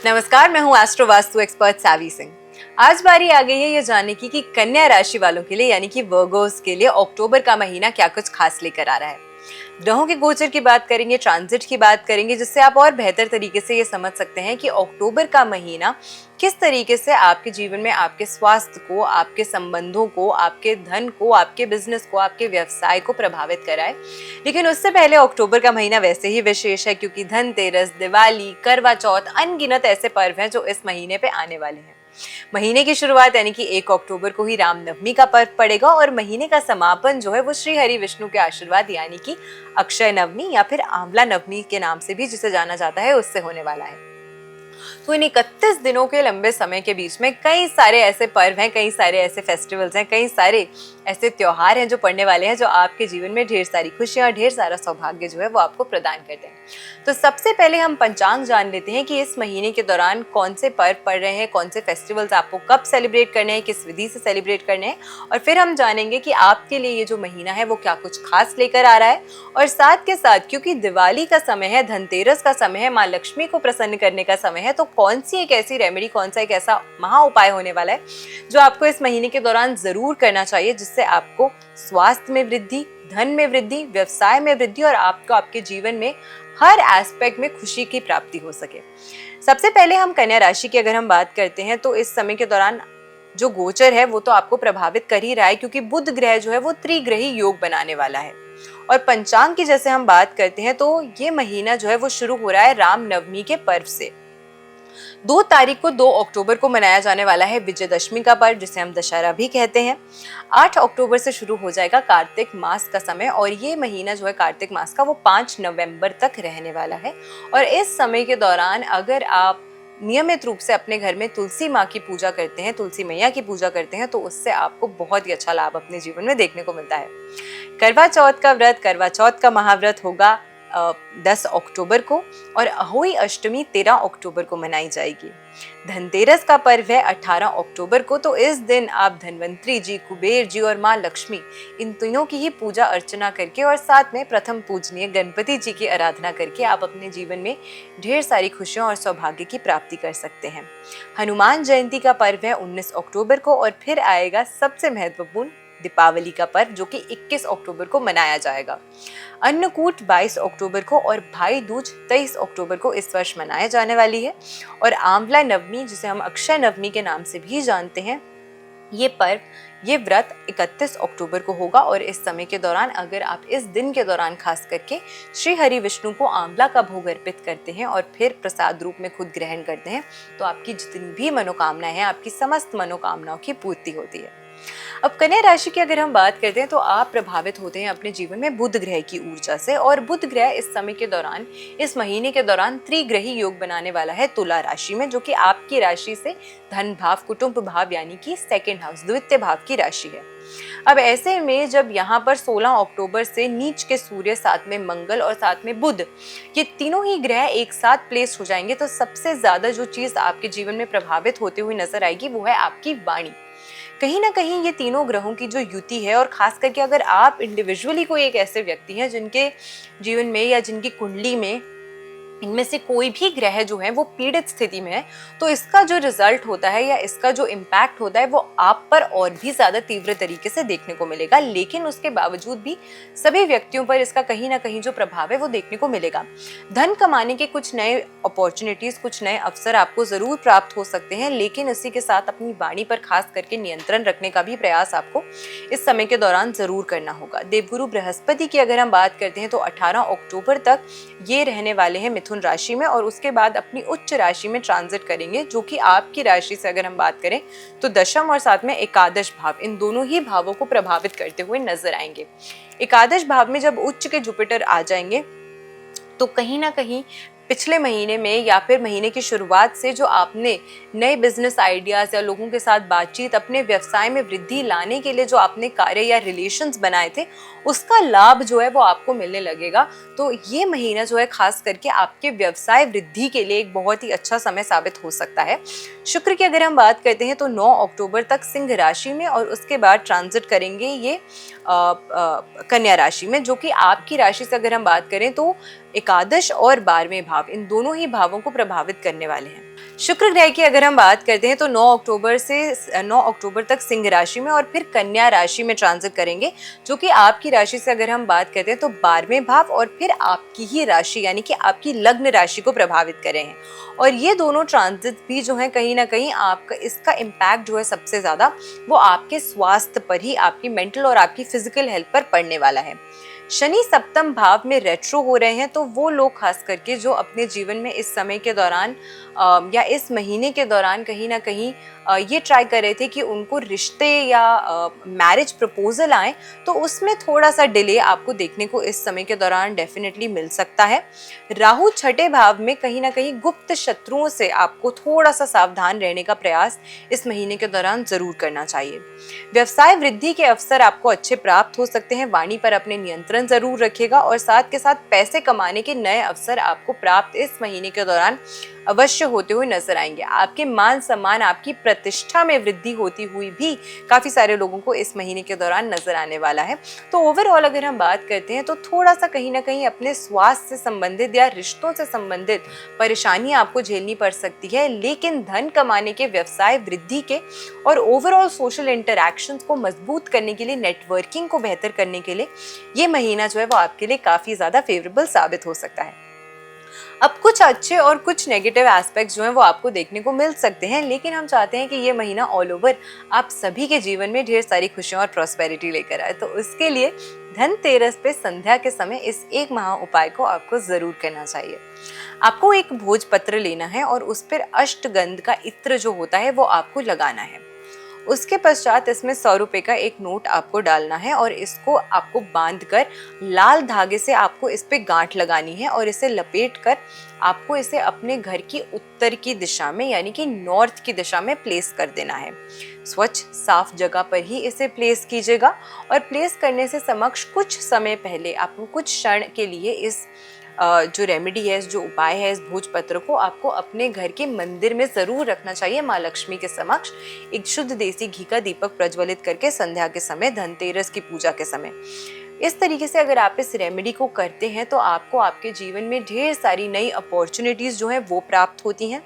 नमस्कार, मैं हूँ एस्ट्रो वास्तु एक्सपर्ट सावी सिंह। आज बारी आ गई है ये जानने की कि कन्या राशि वालों के लिए यानी कि वर्गोस के लिए अक्टूबर का महीना क्या कुछ खास लेकर आ रहा है। ग्रहों के गोचर की बात करेंगे, ट्रांजिट की बात करेंगे, जिससे आप और बेहतर तरीके से ये समझ सकते हैं कि अक्टूबर का महीना किस तरीके से आपके जीवन में आपके स्वास्थ्य को, आपके संबंधों को, आपके धन को, आपके बिजनेस को, आपके व्यवसाय को प्रभावित कराए। लेकिन उससे पहले अक्टूबर का महीना वैसे ही विशेष है क्योंकि धनतेरस, दिवाली, करवा चौथ, अनगिनत ऐसे पर्व हैं जो इस महीने पे आने वाले हैं। महीने की शुरुआत यानी कि 1 अक्टूबर को ही रामनवमी का पर्व पड़ेगा और महीने का समापन जो है वो श्री हरि विष्णु के आशीर्वाद यानी कि अक्षय नवमी या फिर आंवला नवमी के नाम से भी जिसे जाना जाता है उससे होने वाला है। तो इन 31 दिनों के लंबे समय के बीच में कई सारे ऐसे पर्व हैं, कई सारे ऐसे फेस्टिवल्स हैं, कई सारे ऐसे त्योहार हैं जो पड़ने वाले हैं, जो आपके जीवन में ढेर सारी खुशियां, ढेर सारा सौभाग्य जो है वो आपको प्रदान करते हैं। तो सबसे पहले हम पंचांग जान लेते हैं कि इस महीने के दौरान कौन से पर्व पड़ रहे हैं, कौन से फेस्टिवल्स आपको कब सेलिब्रेट करने हैं, किस विधि से सेलिब्रेट करने हैं, और फिर हम जानेंगे कि आपके लिए ये जो महीना है वो क्या कुछ खास लेकर आ रहा है। और साथ के साथ क्योंकि दिवाली का समय है, धनतेरस का समय है, माँ लक्ष्मी को प्रसन्न करने का समय है, तो कौन सी एक ऐसी रेमेडी, कौन सा एक ऐसा महा उपाय होने वाला है जो आपको इस महीने के दौरान जरूर करना चाहिए, जिससे आपको स्वास्थ्य में वृद्धि, धन में वृद्धि, व्यवसाय में वृद्धि और आपको आपके जीवन में हर एस्पेक्ट में खुशी की प्राप्ति हो सके। सबसे पहले हम कन्या राशि की अगर हम बात करते हैं तो इस समय के दौरान जो गोचर है वो तो आपको प्रभावित कर ही रहा है क्योंकि बुध ग्रह जो है वो त्रिग्रही योग बनाने वाला है। और पंचांग की जैसे हम बात करते हैं तो ये महीना जो है वो शुरू हो रहा है रामनवमी के पर्व से। 2 तारीख को 2 अक्टूबर को मनाया जाने वाला है विजयदशमी का पर्व, जिसे हम दशहरा भी कहते हैं। 8 अक्टूबर से शुरू हो जाएगा कार्तिक मास का समय और ये महीना जो है कार्तिक मास का वो 5 नवंबर तक रहने वाला है। और इस समय के दौरान अगर आप नियमित रूप से अपने घर में तुलसी माँ की पूजा करते हैं, तुलसी मैया की पूजा करते हैं, तो उससे आपको बहुत ही अच्छा लाभ अपने जीवन में देखने को मिलता है। करवा चौथ का व्रत, करवा चौथ का महाव्रत होगा 10 अक्टूबर को और अहोई अष्टमी 13 अक्टूबर को मनाई जाएगी। धनतेरस का पर्व है 18 अक्टूबर को, तो इस दिन आप धनवंतरी जी, कुबेर जी और माँ लक्ष्मी इन तीनों की ही पूजा अर्चना करके और साथ में प्रथम पूजनीय गणपति जी की आराधना करके आप अपने जीवन में ढेर सारी खुशियों और सौभाग्य की प्राप्ति कर सकते हैं। हनुमान जयंती का पर्व है 19 अक्टूबर को और फिर आएगा सबसे महत्वपूर्ण दीपावली का पर्व जो कि 21 अक्टूबर को मनाया जाएगा। अन्नकूट 22 अक्टूबर को और भाई दूज 23 अक्टूबर को इस वर्ष मनाया जाने वाली है। और आंवला नवमी, जिसे हम अक्षय नवमी के नाम से भी जानते हैं, ये पर्व, ये व्रत 31 अक्टूबर को होगा। और इस समय के दौरान अगर आप इस दिन के दौरान खास करके श्री हरि विष्णु को आंवला का भोग अर्पित करते हैं और फिर प्रसाद रूप में खुद ग्रहण करते हैं तो आपकी जितनी भी मनोकामनाएं हैं, आपकी समस्त मनोकामनाओं की पूर्ति होती है। अब कन्या राशि की अगर हम बात करते हैं तो आप प्रभावित होते हैं अपने जीवन में बुध ग्रह की ऊर्जा से। और बुध ग्रह इस समय के दौरान, इस महीने के दौरान त्रिग्रही योग बनाने वाला है तुला राशि में, जो कि आपकी राशि से धन भाव, कुटुंब भाव यानी कि सेकंड हाउस, द्वितीय भाव की राशि है। अब ऐसे में जब यहाँ पर 16 अक्टूबर से नीच के सूर्य, साथ में मंगल और साथ में बुध, ये तीनों ही ग्रह एक साथ प्लेस हो जाएंगे तो सबसे ज्यादा जो चीज आपके जीवन में प्रभावित होते हुए नजर आएगी वो है आपकी वाणी। कहीं ना कहीं ये तीनों ग्रहों की जो युति है, और खास करके अगर आप इंडिविजुअली कोई एक ऐसे व्यक्ति हैं जिनके जीवन में या जिनकी कुंडली में इनमें से कोई भी ग्रह जो है वो पीड़ित स्थिति में है, तो इसका जो रिजल्ट होता है या इसका जो इम्पैक्ट होता है वो आप पर और भी ज्यादा तीव्र तरीके से देखने को मिलेगा। लेकिन उसके बावजूद भी सभी व्यक्तियों पर इसका कहीं ना कहीं जो प्रभाव है वो देखने को मिलेगा। धन कमाने के कुछ नए अपॉर्चुनिटीज, कुछ नए अवसर आपको जरूर प्राप्त हो सकते हैं, लेकिन इसी के साथ अपनी वाणी पर खास करके नियंत्रण रखने का भी प्रयास आपको इस समय के दौरान जरूर करना होगा। देवगुरु बृहस्पति की अगर हम बात करते हैं तो 18 अक्टूबर तक ये रहने वाले हैं मिथुन राशि में और उसके बाद अपनी उच्च राशि में ट्रांजिट करेंगे, जो कि आपकी राशि से अगर हम बात करें तो दशम और साथ में एकादश भाव, इन दोनों ही भावों को प्रभावित करते हुए नजर आएंगे। एकादश भाव में जब उच्च के जुपिटर आ जाएंगे तो कहीं ना कहीं पिछले महीने में या फिर महीने की शुरुआत से जो आपने नए बिजनेस आइडियाज या लोगों के साथ बातचीत, अपने व्यवसाय में वृद्धि लाने के लिए जो आपने कार्य या रिलेशंस बनाए थे, उसका लाभ जो है वो आपको मिलने लगेगा। तो ये महीना जो है खास करके आपके व्यवसाय वृद्धि के लिए एक बहुत ही अच्छा समय साबित हो सकता है। शुक्र की अगर हम बात करते हैं तो 9 अक्टूबर तक सिंह राशि में और उसके बाद ट्रांजिट करेंगे ये कन्या राशि में, जो कि आपकी राशि से अगर हम बात करें तो एकादश और 12वें भाव, इन दोनों ही भावों को प्रभावित करने वाले हैं। शुक्र ग्रह की अगर हम बात करते हैं तो 9 अक्टूबर तक सिंह राशि में और फिर कन्या राशि में ट्रांजिट करेंगे, जो कि आपकी राशि से अगर हम बात करते हैं तो 12वें भाव और फिर आपकी ही राशि यानी कि आपकी लग्न राशि को प्रभावित कर रहे हैं। और ये दोनों ट्रांजिट भी जो है कहीं ना कहीं आपका इसका इम्पैक्ट जो है सबसे ज्यादा वो आपके स्वास्थ्य पर ही, आपकी मेंटल और आपकी फिजिकल हेल्थ पर पड़ने वाला है। शनि सप्तम भाव में रेट्रो हो रहे हैं, तो वो लोग खास करके जो अपने जीवन में इस समय के दौरान या इस महीने के दौरान कहीं ना कहीं ये ट्राई कर रहे थे कि उनको रिश्ते या मैरिज प्रपोजल आए, तो उसमें थोड़ा सा डिले आपको देखने को इस समय के दौरान डेफिनेटली मिल सकता है। राहु छठे भाव में कहीं ना कहीं गुप्त शत्रुओं से आपको थोड़ा सा सावधान रहने का प्रयास इस महीने के दौरान जरूर करना चाहिए। व्यवसाय वृद्धि के अवसर आपको अच्छे प्राप्त हो सकते हैं। वाणी पर अपने नियंत्रण जरूर रखिएगा और साथ के साथ पैसे कमाने के नए अवसर आपको प्राप्त इस महीने के दौरान अवश्य होते हुए नजर आएंगे। आपके मान सम्मान, आपकी प्रतिष्ठा में वृद्धि होती हुई भी काफी सारे लोगों को इस महीने के दौरान नजर आने वाला है। तो ओवरऑल अगर हम बात करते हैं तो थोड़ा सा कहीं ना कहीं अपने स्वास्थ्य से संबंधित या रिश्तों से संबंधित परेशानियां आपको झेलनी पड़ सकती है, लेकिन धन कमाने के, व्यवसाय वृद्धि के और ओवरऑल सोशल इंटरैक्शंस को मजबूत करने के लिए, नेटवर्किंग को बेहतर करने के लिए ये महीना जो है वो आपके लिए काफी ज्यादा फेवरेबल साबित हो सकता है। अब कुछ अच्छे और कुछ नेगेटिव एस्पेक्ट्स जो हैं वो आपको देखने को मिल सकते हैं, लेकिन हम चाहते हैं कि ये महीना ऑल ओवर आप सभी के जीवन में ढेर सारी खुशियां और प्रॉस्पेरिटी लेकर आए। तो उसके लिए धनतेरस पे संध्या के समय इस एक महा उपाय को आपको जरूर करना चाहिए। आपको एक भोजपत्र लेना है और उस पर अष्टगंध का इत्र जो होता है वो आपको लगाना है। उसके पश्चात इसमें 100 रुपए का एक नोट आपको डालना है और इसको आपको बांधकर लाल धागे से आपको इस पे गांठ लगानी है और इसे लपेटकर आपको इसे अपने घर की उत्तर की दिशा में यानी कि नॉर्थ की दिशा में प्लेस कर देना है। स्वच्छ साफ जगह पर ही इसे प्लेस कीजिएगा और प्लेस करने से समक्ष कुछ समय पहले आपको कुछ क्षण के लिए इस जो रेमेडी है, जो उपाय है, इस भोजपत्र को आपको अपने घर के मंदिर में जरूर रखना चाहिए। माँ लक्ष्मी के समक्ष एक शुद्ध देसी घी का दीपक प्रज्वलित करके संध्या के समय, धनतेरस की पूजा के समय। इस तरीके से अगर आप इस रेमेडी को करते हैं तो आपको आपके जीवन में ढेर सारी नई अपॉर्चुनिटीज जो है वो प्राप्त होती हैं,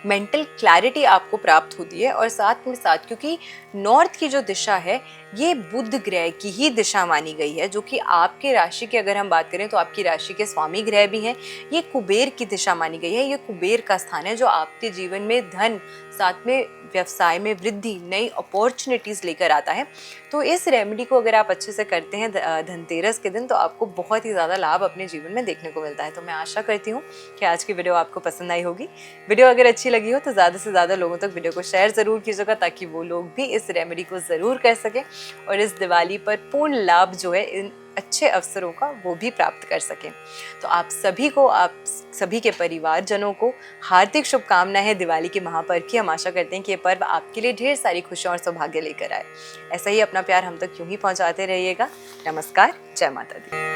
मेंटल क्लैरिटी आपको प्राप्त होती है और साथ में साथ क्योंकि नॉर्थ की जो दिशा है ये बुध ग्रह की ही दिशा मानी गई है, जो कि आपके राशि की अगर हम बात करें तो आपकी राशि के स्वामी ग्रह भी हैं। ये कुबेर की दिशा मानी गई है, ये कुबेर का स्थान है जो आपके जीवन में धन, साथ में व्यवसाय में वृद्धि, नई अपॉर्चुनिटीज लेकर आता है। तो इस रेमेडी को अगर आप अच्छे से करते हैं धनतेरस के दिन तो आपको बहुत ही ज़्यादा लाभ अपने जीवन में देखने को मिलता है। तो मैं आशा करती हूँ कि आज की वीडियो आपको पसंद आई होगी। वीडियो अगर अच्छी लगी हो तो ज़्यादा से ज़्यादा लोगों तक वीडियो को शेयर ज़रूर कीजिएगा ताकि वो लोग भी इस रेमेडी को ज़रूर कर सकें और इस दिवाली पर पूर्ण लाभ जो है इन अच्छे अवसरों का वो भी प्राप्त कर सकें। तो आप सभी को, आप सभी के परिवारजनों को हार्दिक शुभकामनाएं हैं दिवाली के महापर्व की। हम आशा करते हैं कि ये पर्व आपके लिए ढेर सारी खुशियां और सौभाग्य लेकर आए। ऐसा ही अपना प्यार हम तक यूं ही पहुंचाते रहिएगा। नमस्कार, जय माता दी।